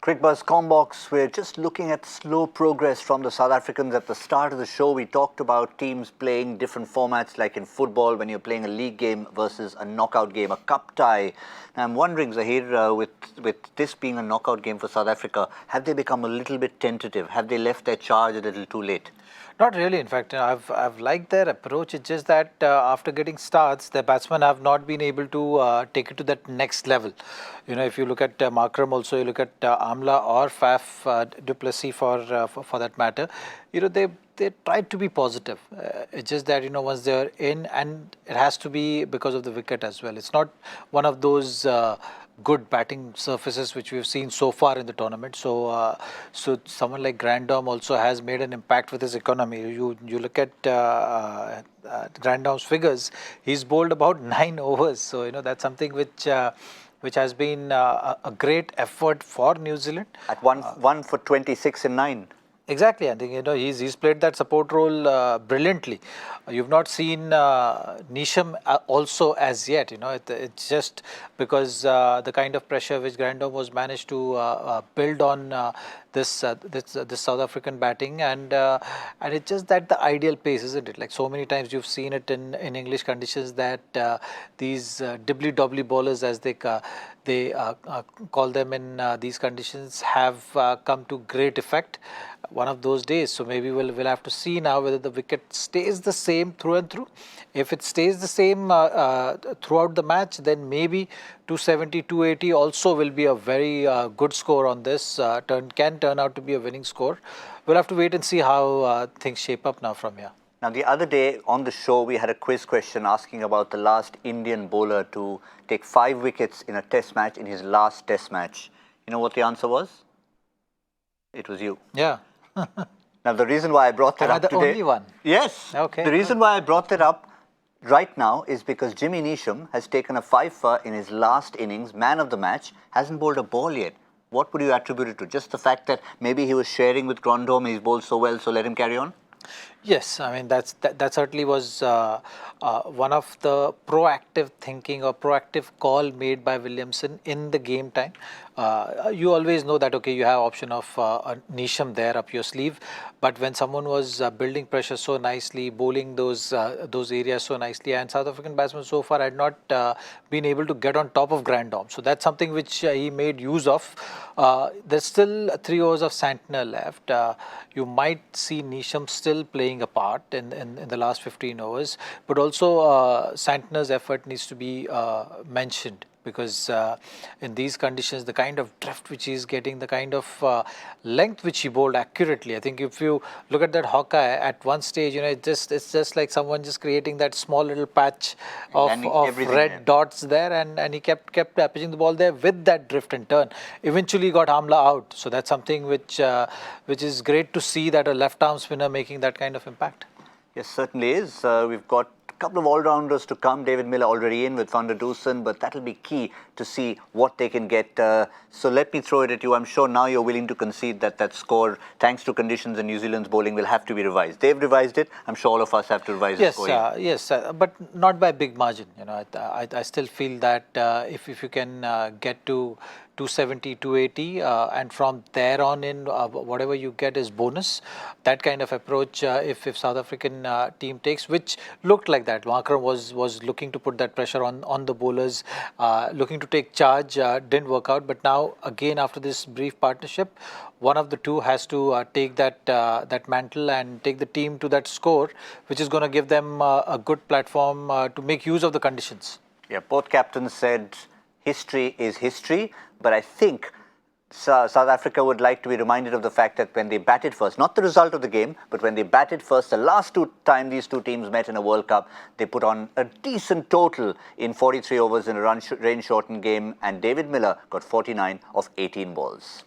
Cricbuzz Comm box, we're just looking at slow progress from the South Africans. At the start of the show, we talked about teams playing different formats, like in football, when you're playing a league game versus a knockout game, a cup tie. Now, I'm wondering, Zaheer, with this being a knockout game for South Africa, have they become a little bit tentative? Have they left their charge a little too late? Not really. In fact, I've liked their approach. It's just that after getting starts, the batsmen have not been able to take it to that next level. You know, if you look at Markram also, you look at Amla or Faf du Plessis for that matter, you know, they tried to be positive. It's just that, you know, once they're in, and it has to be because of the wicket as well. It's not one of those good batting surfaces which we've seen so far in the tournament. So someone like Gautam also has made an impact with his economy. You look at Gautam's figures. He's bowled about 9 overs. So, you know, that's something which has been a great effort for New Zealand. At one for 26 in 9. Exactly. I think, you know, he's played that support role brilliantly. You've not seen Nisham also as yet. You know, it's just because the kind of pressure which Gautam was managed to build on this South African batting, and it's just that the ideal pace, isn't it? Like so many times you've seen it in English conditions that these dibbly-dobbly bowlers, as they call them in these conditions, have come to great effect one of those days. So maybe we'll have to see now whether the wicket stays the same through and through. If it stays the same throughout the match, then maybe 270, 280 also will be a very good score on this. Can turn out to be a winning score. We'll have to wait and see how things shape up now from here. Now, the other day on the show, we had a quiz question asking about the last Indian bowler to take 5 wickets in a test match in his last test match. You know what the answer was? It was you. Yeah. Now, the reason why I brought that up today... Am I the only one? Yes. Okay. The reason why I brought that up right now is because Jimmy Neesham has taken a 5 in his last innings, man of the match, hasn't bowled a ball yet. What would you attribute it to? Just the fact that maybe he was sharing with Gautam, he's bowled so well, so let him carry on? Yes, I mean that certainly was one of the proactive thinking or proactive call made by Williamson in the game time. You always know that, okay, you have option of a Nisham there up your sleeve, but when someone was building pressure so nicely, bowling those areas so nicely, and South African batsmen so far had not been able to get on top of Gautam. So that's something which he made use of. There's still 3 overs of Santner left. You might see Nisham still playing a part in the last 15 overs, but also Santner's effort needs to be mentioned, because in these conditions, the kind of drift which he's getting, the kind of length which he bowled accurately. I think if you look at that Hawkeye at one stage, you know, it's just like someone just creating that small little patch of red dots there, and he kept pitching the ball there with that drift and turn. Eventually got Amla out. So that's something which is great to see, that a left arm spinner making that kind of impact. Yes, certainly is. We've got a couple of all-rounders to come. David Miller already in with Van der Dusen, but that'll be key to see what they can get. So let me throw it at you. I'm sure now you're willing to concede that score, thanks to conditions and New Zealand's bowling, will have to be revised. They've revised it. I'm sure all of us have to revise the score. Yes, but not by a big margin. You know, I still feel that if you can get to 270, 280, and from there on in, whatever you get is bonus. That kind of approach, if South African team takes, which looked like that. Markram was looking to put that pressure on the bowlers, looking to take charge, didn't work out. But now, again, after this brief partnership, one of the two has to take that mantle and take the team to that score, which is going to give them a good platform to make use of the conditions. Yeah, both captains said history is history, but I think South Africa would like to be reminded of the fact that when they batted first, not the result of the game, but when they batted first, the last time these two teams met in a World Cup, they put on a decent total in 43 overs in a rain-shortened game, and David Miller got 49 of 18 balls.